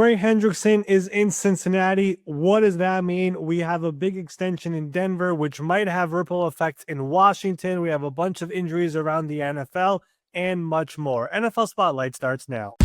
Trey Hendrickson is in Cincinnati. What does that mean? We have a big extension in Denver, which might have ripple effects in Washington. We have a bunch of injuries around the NFL and much more. NFL Spotlight starts now.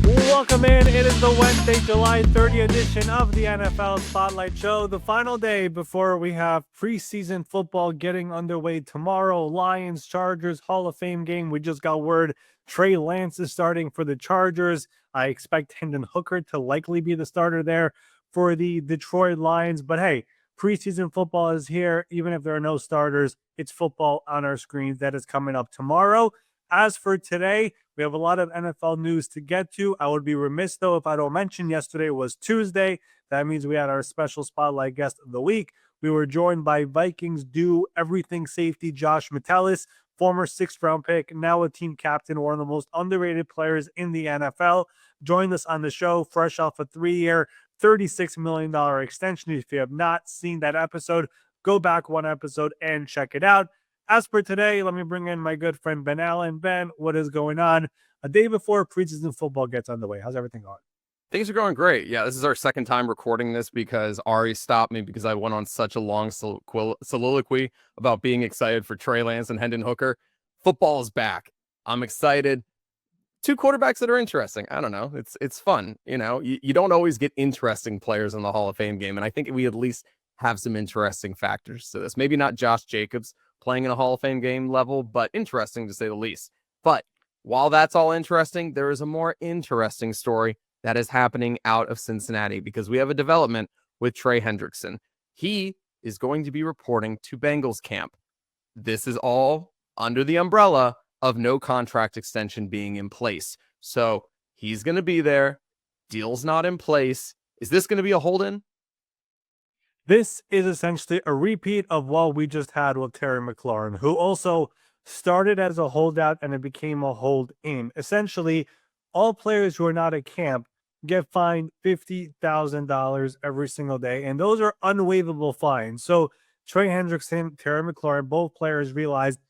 Welcome in. It is the Wednesday, July 30th edition of the NFL Spotlight Show. The final day before we have preseason football getting underway tomorrow. Lions, Chargers, Hall of Fame game. We just got word Trey Lance is starting for the Chargers. I expect Hendon Hooker to likely be the starter there for the Detroit Lions. But hey, preseason football is here. Even if there are no starters, it's football on our screens. That is coming up tomorrow. As for today, we have a lot of NFL news to get to. I would be remiss, though, if I don't mention yesterday was Tuesday. That means we had our special Spotlight guest of the week. We were joined by Vikings do everything safety Josh Metellus, former sixth-round pick, now a team captain, one of the most underrated players in the NFL. Joined us on the show, fresh off a 3-year, $36 million extension. If you have not seen that episode, go back one episode and check it out. As for today, let me bring in my good friend Ben Allen. Ben, what is going on? A day before preseason football gets underway. How's everything going? Things are going great. Yeah, this is our second time recording this because Ari stopped me because I went on such a long soliloquy about being excited for Trey Lance and Hendon Hooker. Football is back. I'm excited. Two quarterbacks that are interesting. I don't know. It's fun. You know, you don't always get interesting players in the Hall of Fame game, and I think we at least have some interesting factors to this. Maybe not Josh Jacobs playing in a Hall of Fame game level, but interesting to say the least. But while that's all interesting, there is a more interesting story that is happening out of Cincinnati because we have a development with Trey Hendrickson. He is going to be reporting to Bengals camp. This is all under the umbrella of no contract extension being in place. So he's going to be there. Deal's not in place. Is this going to be a hold-in? This is essentially a repeat of what we just had with Terry McLaurin, who also started as a holdout and it became a hold-in. Essentially, all players who are not at camp get fined $50,000 every single day, and those are unwaivable fines. So Trey Hendrickson, Terry McLaurin, both players realized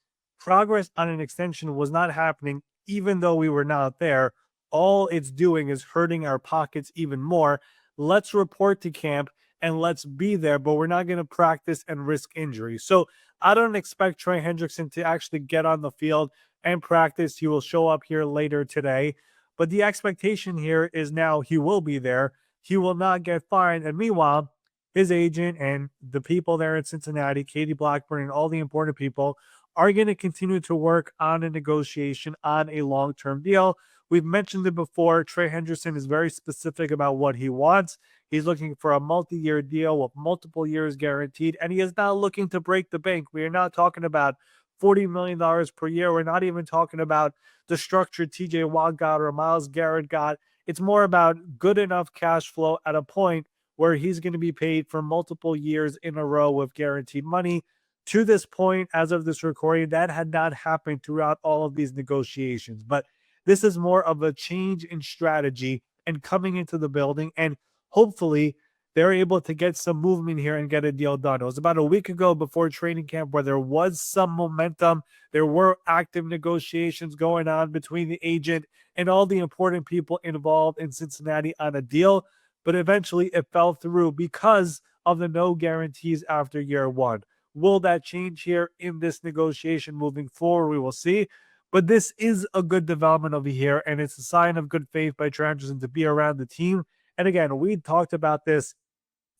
progress on an extension was not happening, even though we were not there. All it's doing is hurting our pockets even more. Let's report to camp and let's be there, but we're not going to practice and risk injury. So I don't expect Trey Hendrickson to actually get on the field and practice. He will show up here later today. But the expectation here is now he will be there. He will not get fined. And meanwhile, his agent and the people there in Cincinnati, Katie Blackburn and all the important people, are going to continue to work on a negotiation on a long-term deal. We've mentioned it before. Trey Hendrickson is very specific about what he wants. He's looking for a multi-year deal with multiple years guaranteed, and he is not looking to break the bank. We are not talking about $40 million per year. We're not even talking about the structure TJ Watt got or Myles Garrett got. It's more about good enough cash flow at a point where he's going to be paid for multiple years in a row with guaranteed money. To this point, as of this recording, that had not happened throughout all of these negotiations. But this is more of a change in strategy and coming into the building, and hopefully they're able to get some movement here and get a deal done. It was about a week ago before training camp where there was some momentum. There were active negotiations going on between the agent and all the important people involved in Cincinnati on a deal, but eventually it fell through because of the no guarantees after year one. Will that change here in this negotiation moving forward? We will see. But this is a good development over here, and it's a sign of good faith by Trey Hendrickson to be around the team. And again, we talked about this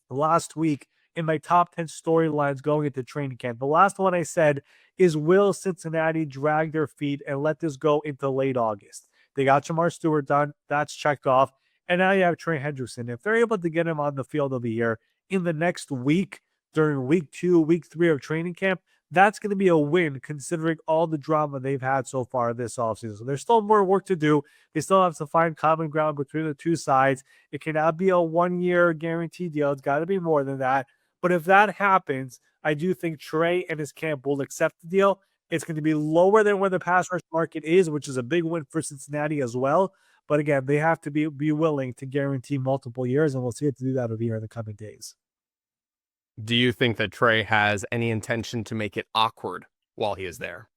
last week in my top 10 storylines going into training camp. The last one I said is, will Cincinnati drag their feet and let this go into late August? They got Jamar Stewart done. That's checked off. And now you have Trey Hendrickson. If they're able to get him on the field over here in the next week, during week 2, week 3 of training camp, that's going to be a win considering all the drama they've had so far this offseason. So there's still more work to do. They still have to find common ground between the two sides. It cannot be a 1-year guarantee deal. It's got to be more than that. But if that happens, I do think Trey and his camp will accept the deal. It's going to be lower than where the pass rush market is, which is a big win for Cincinnati as well. But again, they have to be willing to guarantee multiple years, and we'll see it to do that over here in the coming days. Do you think that Trey has any intention to make it awkward while he is there?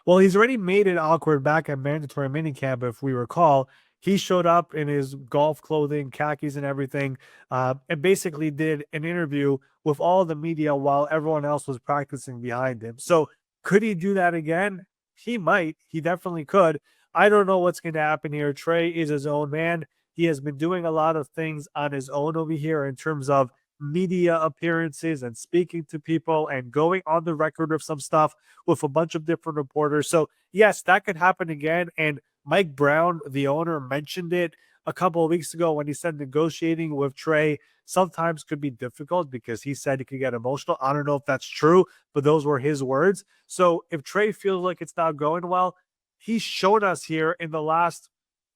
Well, he's already made it awkward back at mandatory minicamp, if we recall. He showed up in his golf clothing, khakis, and everything, and basically did an interview with all the media while everyone else was practicing behind him. So, could he do that again? He might. He definitely could. I don't know what's going to happen here. Trey is his own man. He has been doing a lot of things on his own over here in terms of media appearances and speaking to people and going on the record of some stuff with a bunch of different reporters. So, yes, that could happen again. And Mike Brown, the owner, mentioned it a couple of weeks ago when he said negotiating with Trey sometimes could be difficult because he said he could get emotional. I don't know if that's true, but those were his words. So, if Trey feels like it's not going well, he's shown us here in the last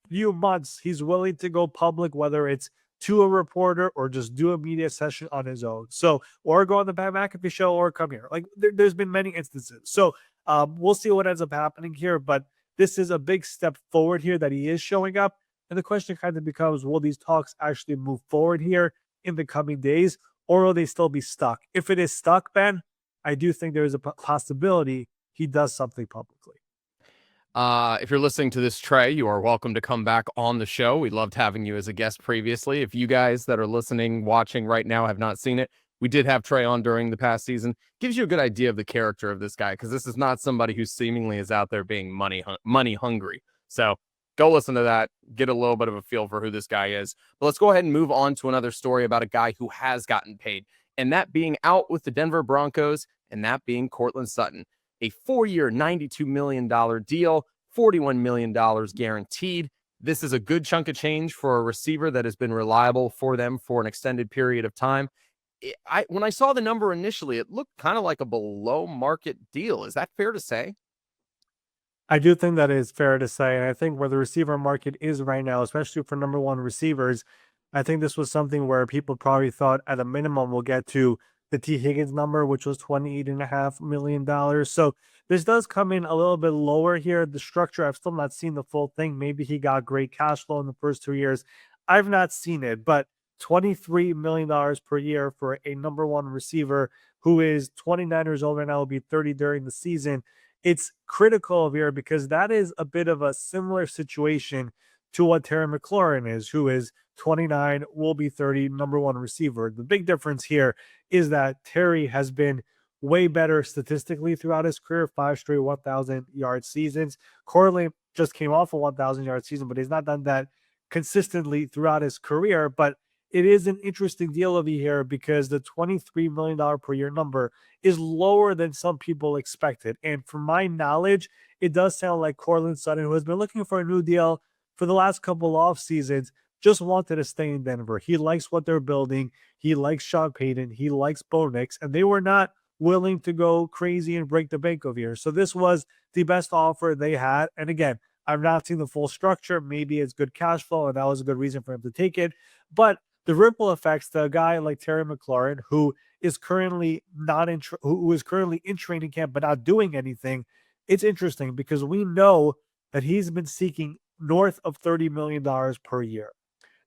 few months he's willing to go public, whether it's to a reporter or just do a media session on his own. So, or go on the Pat McAfee show or come here. Like there's been many instances. So, we'll see what ends up happening here. But this is a big step forward here that he is showing up. And the question kind of becomes, will these talks actually move forward here in the coming days, or will they still be stuck? If it is stuck, Ben, I do think there is a possibility he does something publicly. If you're listening to this, Trey, you are welcome to come back on the show. We loved having you as a guest previously. If you guys that are listening, watching right now have not seen it, we did have Trey on during the past season. Gives you a good idea of the character of this guy, because this is not somebody who seemingly is out there being money hungry. So go listen to that, get a little bit of a feel for who this guy is. But let's go ahead and move on to another story about a guy who has gotten paid, and that being out with the Denver Broncos, and that being Courtland Sutton. A 4-year, $92 million deal, $41 million guaranteed. This is a good chunk of change for a receiver that has been reliable for them for an extended period of time. When I saw the number initially, it looked kind of like a below market deal. Is that fair to say? I do think that is fair to say. And I think where the receiver market is right now, especially for number one receivers, I think this was something where people probably thought at a minimum we'll get to the T. Higgins number, which was $28.5 million. So this does come in a little bit lower here. The structure, I've still not seen the full thing. Maybe he got great cash flow in the first 2 years. I've not seen it, but $23 million per year for a number one receiver who is 29 years old right now, will be 30 during the season. It's critical here because that is a bit of a similar situation to what Terry McLaurin is, who is 29, will be 30, number one receiver. The big difference here is that Terry has been way better statistically throughout his career, 5 straight 1,000-yard seasons. Courtland just came off a 1,000-yard season, but he's not done that consistently throughout his career. But it is an interesting deal over here because the $23 million per year number is lower than some people expected. And from my knowledge, it does sound like Courtland Sutton, who has been looking for a new deal for the last couple off seasons, just wanted to stay in Denver. He likes what they're building. He likes Sean Payton. He likes Bo Nix, and they were not willing to go crazy and break the bank over here. So this was the best offer they had. And again, I've not seen the full structure. Maybe it's good cash flow, and that was a good reason for him to take it. But the ripple effects to a guy like Terry McLaurin, who is currently not in who is currently in training camp but not doing anything, it's interesting because we know that he's been seeking north of $30 million per year.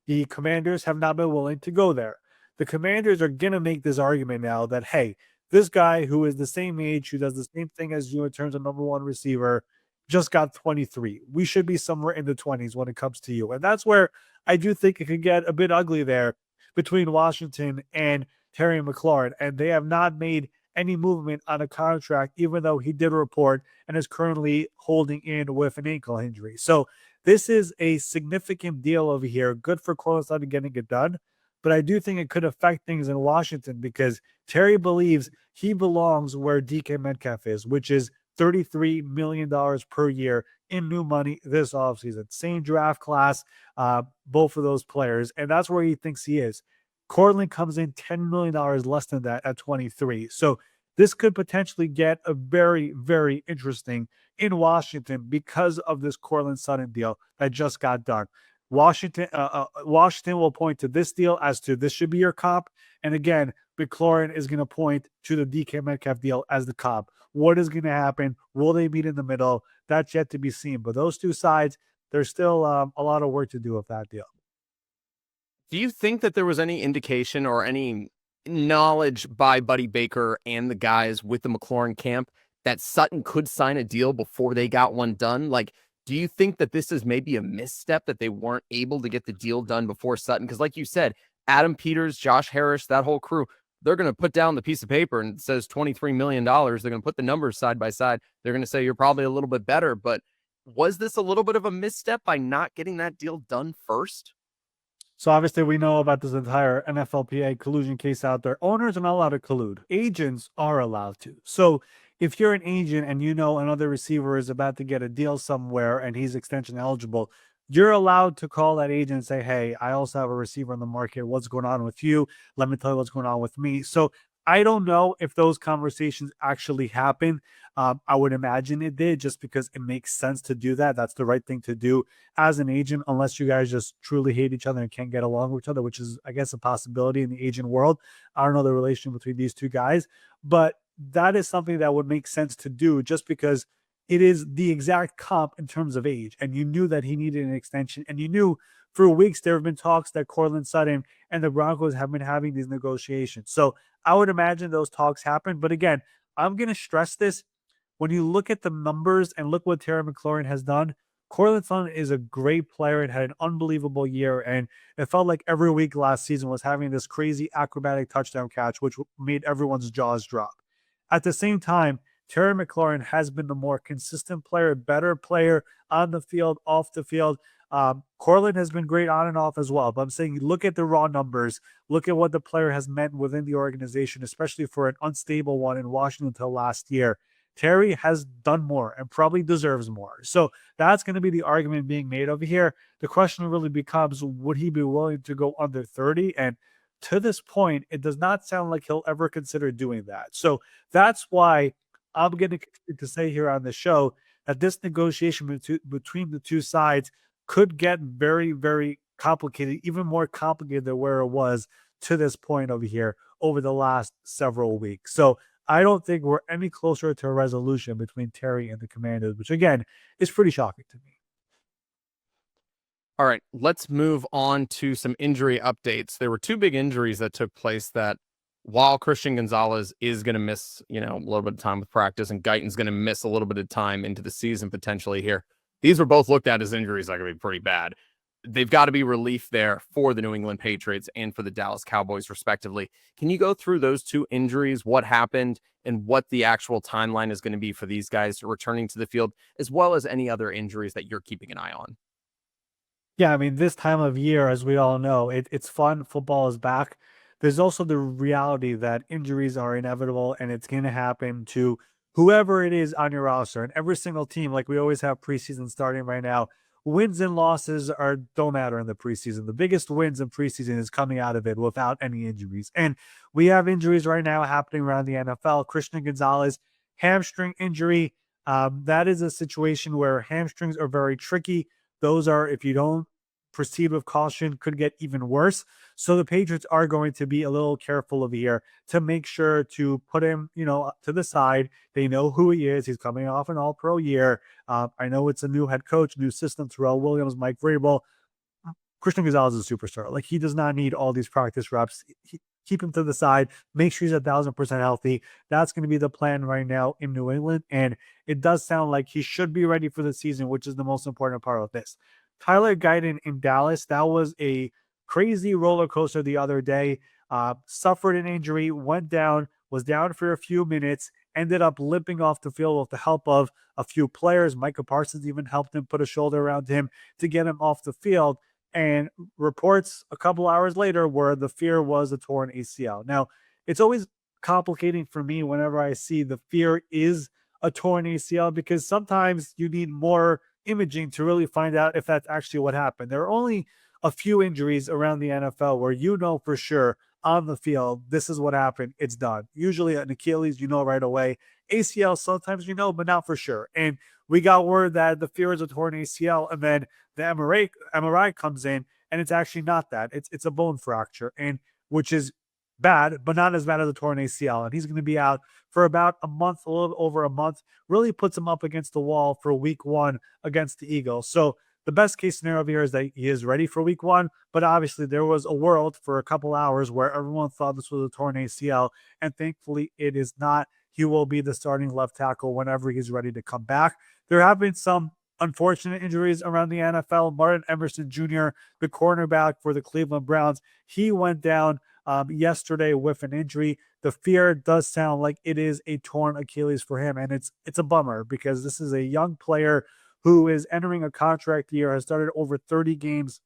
The Commanders have not been willing to go there. The Commanders are going to make this argument now that, hey, this guy who is the same age, who does the same thing as you in terms of number one receiver, just got 23. We should be somewhere in the 20s when it comes to you. And that's where I do think it could get a bit ugly there between Washington and Terry McLaurin. And they have not made any movement on a contract, even though he did report and is currently holding in with an ankle injury. So this is a significant deal over here. Good for Courtland Sutton getting it done. But I do think it could affect things in Washington because Terry believes he belongs where DK Metcalf is, which is $33 million per year in new money this offseason. Same draft class, both of those players. And that's where he thinks he is. Courtland comes in $10 million less than that at 23. So this could potentially get a very, very interesting in Washington because of this Courtland Sutton deal that just got done. Washington will point to this deal as to this should be your comp. And again, McLaurin is going to point to the DK Metcalf deal as the comp. What is going to happen? Will they meet in the middle? That's yet to be seen. But those two sides, there's still a lot of work to do with that deal. Do you think that there was any indication or any knowledge by Buddy Baker and the guys with the McLaurin camp that Sutton could sign a deal before they got one done? Like, do you think that this is maybe a misstep that they weren't able to get the deal done before Sutton? Because like you said, Adam Peters, Josh Harris, that whole crew, they're going to put down the piece of paper and it says $23 million. They're going to put the numbers side by side. They're going to say you're probably a little bit better. But was this a little bit of a misstep by not getting that deal done first? So obviously we know about this entire NFLPA collusion case out there. Owners are not allowed to collude. Agents are allowed to. So if you're an agent and you know another receiver is about to get a deal somewhere and he's extension eligible, you're allowed to call that agent and say, hey, I also have a receiver on the market. What's going on with you? Let me tell you what's going on with me. So I don't know if those conversations actually happen. I would imagine it did, just because it makes sense to do that. That's the right thing to do as an agent, unless you guys just truly hate each other and can't get along with each other, which is, I guess, a possibility in the agent world. I don't know the relation between these two guys, but that is something that would make sense to do, just because it is the exact comp in terms of age. And you knew that he needed an extension. And you knew for weeks there have been talks that Courtland Sutton and the Broncos have been having these negotiations. So I would imagine those talks happen. But again, I'm going to stress this. When you look at the numbers and look what Terry McLaurin has done, Courtland Sutton is a great player and had an unbelievable year. And it felt like every week last season was having this crazy acrobatic touchdown catch, which made everyone's jaws drop. At the same time, Terry McLaurin has been the more consistent player, better player on the field, off the field. Courtland has been great on and off as well. But I'm saying, look at the raw numbers. Look at what the player has meant within the organization, especially for an unstable one in Washington until last year. Terry has done more and probably deserves more. So that's going to be the argument being made over here. The question really becomes, would he be willing to go under 30? And to this point, it does not sound like he'll ever consider doing that. So that's why I'm going to say here on the show that this negotiation between the two sides could get very, very complicated, even more complicated than where it was to this point over here over the last several weeks. So I don't think we're any closer to a resolution between Terry and the Commanders, which again is pretty shocking to me. All right, let's move on to some injury updates. There were two big injuries that took place that, while Christian Gonzalez is going to miss, a little bit of time with practice, and Guyton's going to miss a little bit of time into the season potentially here, these were both looked at as injuries that are going to be pretty bad. They've got to be relief there for the New England Patriots and for the Dallas Cowboys, respectively. Can you go through those two injuries, what happened, and what the actual timeline is going to be for these guys returning to the field, as well as any other injuries that you're keeping an eye on? Yeah, I mean, this time of year, as we all know, it's fun. Football is back. There's also the reality that injuries are inevitable and it's going to happen to whoever it is on your roster. And every single team, like we always have preseason starting right now, wins and losses don't matter in the preseason. The biggest wins in preseason is coming out of it without any injuries. And we have injuries right now happening around the NFL. Christian Gonzalez, hamstring injury. That is a situation where hamstrings are very tricky. Those are, if you don't proceed with caution, could get even worse. So the Patriots are going to be a little careful over here to make sure to put him, to the side. They know who he is. He's coming off an all-pro year. I know it's a new head coach, new system, Terrell Williams, Mike Vrabel. Christian Gonzalez is a superstar. Like, he does not need all these practice reps. Keep him to the side. Make sure he's 1,000% healthy. That's going to be the plan right now in New England. And it does sound like he should be ready for the season, which is the most important part of this. Tyler Guyton in Dallas, that was a crazy roller coaster the other day. Suffered an injury, went down, was down for a few minutes, ended up limping off the field with the help of a few players. Micah Parsons even helped him, put a shoulder around him to get him off the field. And reports a couple hours later were the fear was a torn ACL. Now, it's always complicating for me whenever I see the fear is a torn ACL, because sometimes you need more imaging to really find out if that's actually what happened. There are only a few injuries around the NFL where for sure on the field, this is what happened. It's done. Usually an Achilles, right away. ACL, sometimes but not for sure. And we got word that the fear is a torn ACL, and then the MRI comes in, and it's actually not that. It's a bone fracture, and which is bad, but not as bad as a torn ACL. And he's going to be out for about a month, a little over a month. Really puts him up against the wall for week 1 against the Eagles. So the best case scenario here is that he is ready for week one. But obviously, there was a world for a couple hours where everyone thought this was a torn ACL, and thankfully, it is not. He will be the starting left tackle whenever he's ready to come back. There have been some unfortunate injuries around the NFL. Martin Emerson Jr., the cornerback for the Cleveland Browns, he went down yesterday with an injury. The fear does sound like it is a torn Achilles for him, and it's a bummer because this is a young player who is entering a contract year, has started over 30 games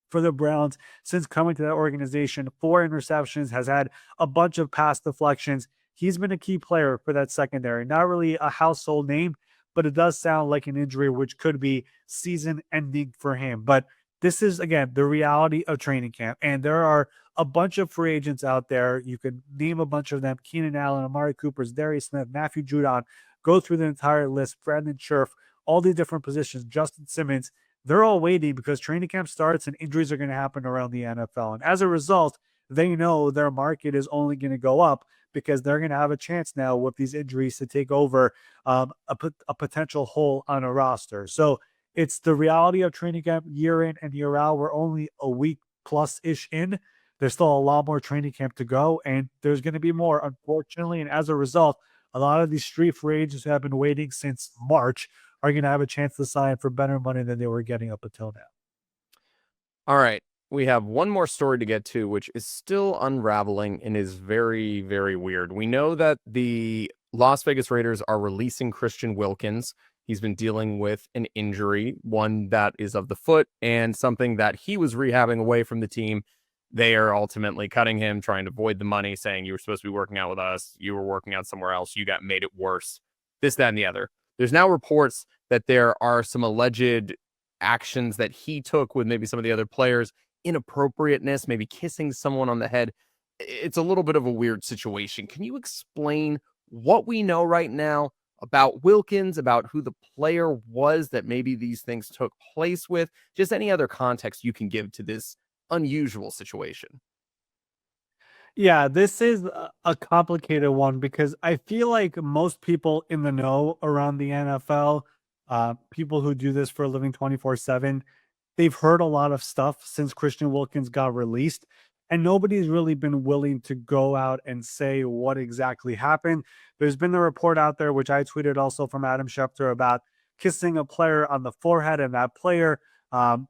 for the Browns since coming to that organization. 4 interceptions, has had a bunch of pass deflections. He's been a key player for that secondary. Not really a household name, but it does sound like an injury which could be season ending for him. But this is, again, the reality of training camp. And there are a bunch of free agents out there. You could name a bunch of them: Keenan Allen, Amari Cooper, Darius Smith, Matthew Judon. Go through the entire list. Brandon Scherf, all these different positions. Justin Simmons. They're all waiting because training camp starts and injuries are going to happen around the NFL. And as a result, they know their market is only going to go up because they're going to have a chance now with these injuries to take over a potential hole on a roster. So it's the reality of training camp year in and year out. We're only a week plus-ish in. There's still a lot more training camp to go, and there's going to be more, unfortunately. And as a result, a lot of these street free agents who have been waiting since March are going to have a chance to sign for better money than they were getting up until now. All right. We have one more story to get to, which is still unraveling and is very, very weird. We know that the Las Vegas Raiders are releasing Christian Wilkins. He's been dealing with an injury, one that is of the foot and something that he was rehabbing away from the team. They are ultimately cutting him, trying to void the money, saying you were supposed to be working out with us. You were working out somewhere else. You got made it worse. This, that, and the other. There's now reports that there are some alleged actions that he took with maybe some of the other players, inappropriateness, maybe kissing someone on the head. It's a little bit of a weird situation. Can you explain what we know right now about Wilkins, about who the player was that maybe these things took place with? Just any other context you can give to this unusual situation. Yeah, this is a complicated one because I feel like most people in the know around the NFL, people who do this for a living 24/7, they've heard a lot of stuff since Christian Wilkins got released, and nobody's really been willing to go out and say what exactly happened. There's been the report out there, which I tweeted also from Adam Schefter, about kissing a player on the forehead, and that player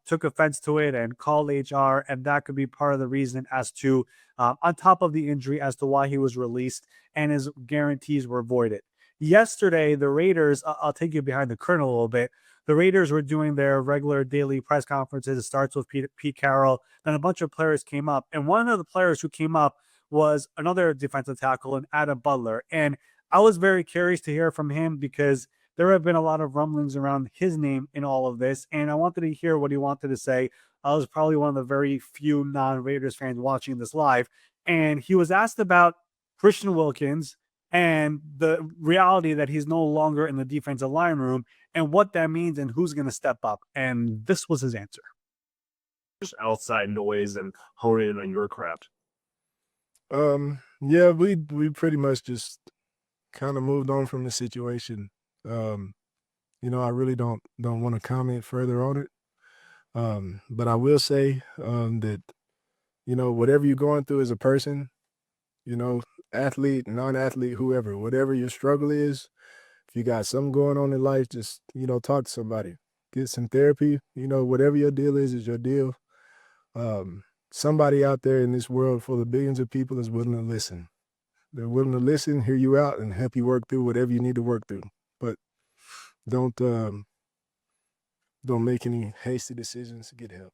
took offense to it and called HR, and that could be part of the reason as to, on top of the injury, as to why he was released and his guarantees were voided. Yesterday, the Raiders, I'll take you behind the curtain a little bit. The Raiders were doing their regular daily press conferences. It starts with Pete Carroll. Then a bunch of players came up. And one of the players who came up was another defensive tackle, and Adam Butler. And I was very curious to hear from him because there have been a lot of rumblings around his name in all of this. And I wanted to hear what he wanted to say. I was probably one of the very few non-Raiders fans watching this live. And he was asked about Christian Wilkins and the reality that he's no longer in the defensive line room and what that means and who's going to step up. And this was his answer. Just outside noise and hone in on your craft. Yeah, we pretty much just kind of moved on from the situation. I really don't want to comment further on it. But I will say that, whatever you're going through as a person, athlete, non-athlete, whoever, whatever your struggle is, if you got something going on in life, just, talk to somebody, get some therapy, whatever your deal is your deal. Somebody out there in this world full of billions of people is willing to listen. They're willing to listen, hear you out, and help you work through whatever you need to work through. But don't make any hasty decisions to get help.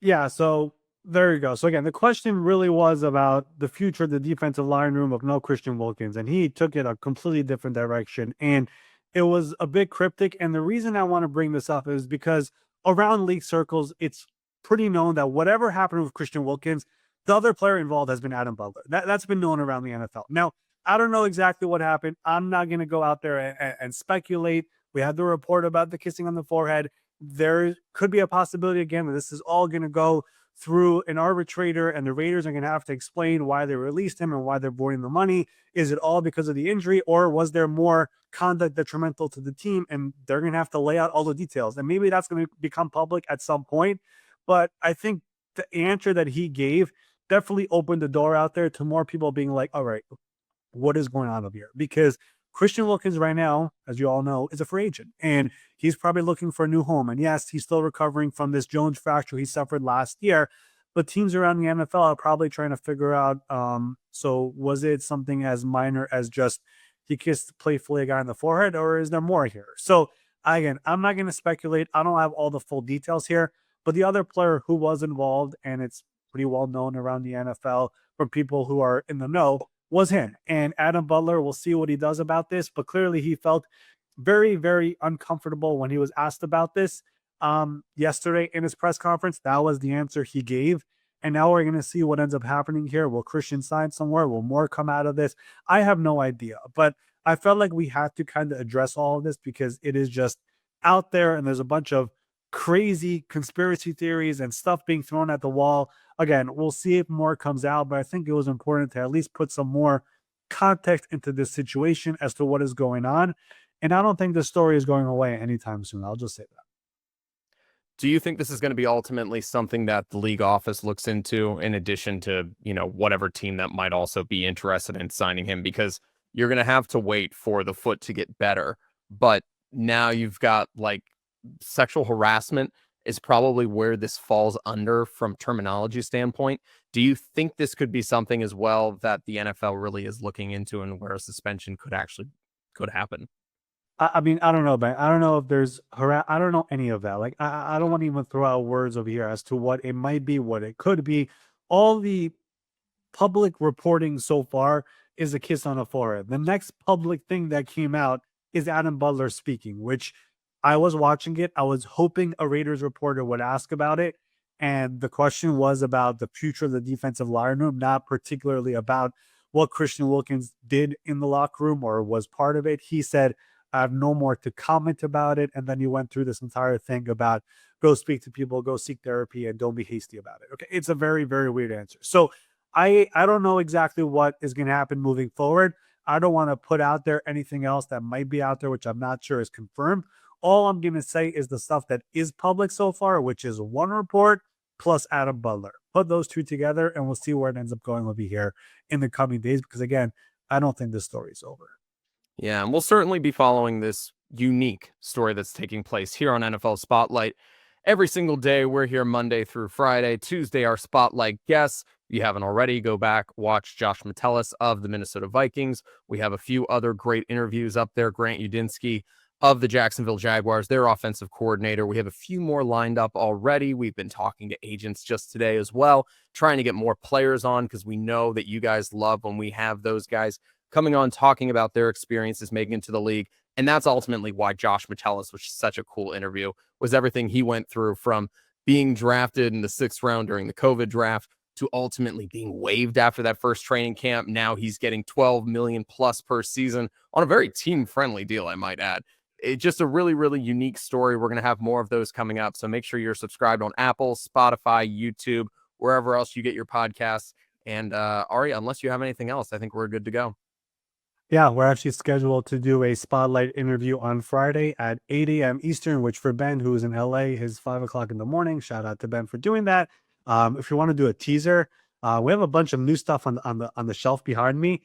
Yeah, so there you go. So again, the question really was about the future of the defensive line room of no Christian Wilkins, and he took it a completely different direction. And it was a bit cryptic. And the reason I want to bring this up is because around league circles, it's pretty known that whatever happened with Christian Wilkins, the other player involved has been Adam Butler. That's been known around the NFL. Now, I don't know exactly what happened. I'm not going to go out there and speculate. We had the report about the kissing on the forehead. There could be a possibility, again, that this is all going to go through an arbitrator, and the Raiders are going to have to explain why they released him and why they're voiding the money. Is it all because of the injury, or was there more conduct detrimental to the team? And they're going to have to lay out all the details. And maybe that's going to become public at some point. But I think the answer that he gave definitely opened the door out there to more people being like, all right, what is going on over here? Because Christian Wilkins right now, as you all know, is a free agent, and he's probably looking for a new home. And yes, he's still recovering from this Jones fracture he suffered last year, but teams around the NFL are probably trying to figure out, so was it something as minor as just he kissed playfully a guy on the forehead, or is there more here? So again, I'm not going to speculate. I don't have all the full details here, but the other player who was involved, and it's pretty well known around the NFL from people who are in the know, was him. And Adam Butler, we'll see what he does about this, but clearly he felt very, very uncomfortable when he was asked about this yesterday in his press conference. That was the answer he gave. And now we're going to see what ends up happening here. Will Christian sign somewhere? Will more come out of this? I have no idea, but I felt like we had to kind of address all of this because it is just out there, and there's a bunch of crazy conspiracy theories and stuff being thrown at the wall. Again, we'll see if more comes out, but I think it was important to at least put some more context into this situation as to what is going on. And I don't think the story is going away anytime soon. I'll just say that. Do you think this is going to be ultimately something that the league office looks into in addition to, whatever team that might also be interested in signing him? Because you're going to have to wait for the foot to get better. But now you've got sexual harassment is probably where this falls under from terminology standpoint. Do you think this could be something as well that the NFL really is looking into, and where a suspension could happen? I mean, I don't know, man. I don't know if there's I don't know any of that. I don't want to even throw out words over here as to what it might be, what it could be. All the public reporting so far is a kiss on the forehead. The next public thing that came out is Adam Butler speaking, which I was watching it. I was hoping a Raiders reporter would ask about it. And the question was about the future of the defensive line room, not particularly about what Christian Wilkins did in the locker room or was part of it. He said, I have no more to comment about it. And then he went through this entire thing about go speak to people, go seek therapy, and don't be hasty about it. Okay. It's a very, very weird answer. So I don't know exactly what is going to happen moving forward. I don't want to put out there anything else that might be out there, which I'm not sure is confirmed. All I'm going to say is the stuff that is public so far, which is one report plus Adam Butler. Put those two together and we'll see where it ends up going over here in the coming days. Because again, I don't think this story is over. Yeah, and we'll certainly be following this unique story that's taking place here on NFL Spotlight. Every single day, we're here Monday through Friday. Tuesday, our Spotlight guests. If you haven't already, go back, watch Josh Metellus of the Minnesota Vikings. We have a few other great interviews up there. Grant Udinski of the Jacksonville Jaguars, their offensive coordinator. We have a few more lined up already. We've been talking to agents just today as well, trying to get more players on because we know that you guys love when we have those guys coming on, talking about their experiences making it to the league. And that's ultimately why Josh Metellus was such a cool interview, was everything he went through from being drafted in the 6th round during the COVID draft to ultimately being waived after that first training camp. Now he's getting $12 million plus per season on a very team-friendly deal, I might add. It's just a really, really unique story. We're going to have more of those coming up. So make sure you're subscribed on Apple, Spotify, YouTube, wherever else you get your podcasts. And Ari, unless you have anything else, I think we're good to go. Yeah, we're actually scheduled to do a Spotlight interview on Friday at 8 a.m. Eastern, which for Ben, who is in LA, is 5 o'clock in the morning. Shout out to Ben for doing that. If you want to do a teaser, we have a bunch of new stuff on the shelf behind me.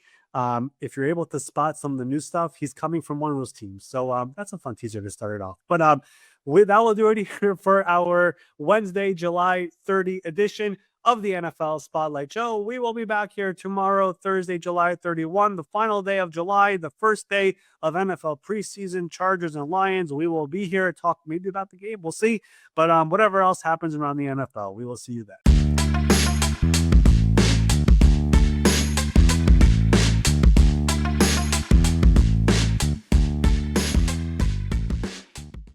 If you're able to spot some of the new stuff, he's coming from one of those teams. So that's a fun teaser to start it off. But with that, we'll do it here for our Wednesday, July 30 edition of the NFL Spotlight Show. We will be back here tomorrow, Thursday, July 31, the final day of July, the first day of NFL preseason, Chargers and Lions. We will be here to talk maybe about the game. We'll see. But whatever else happens around the NFL, we will see you then.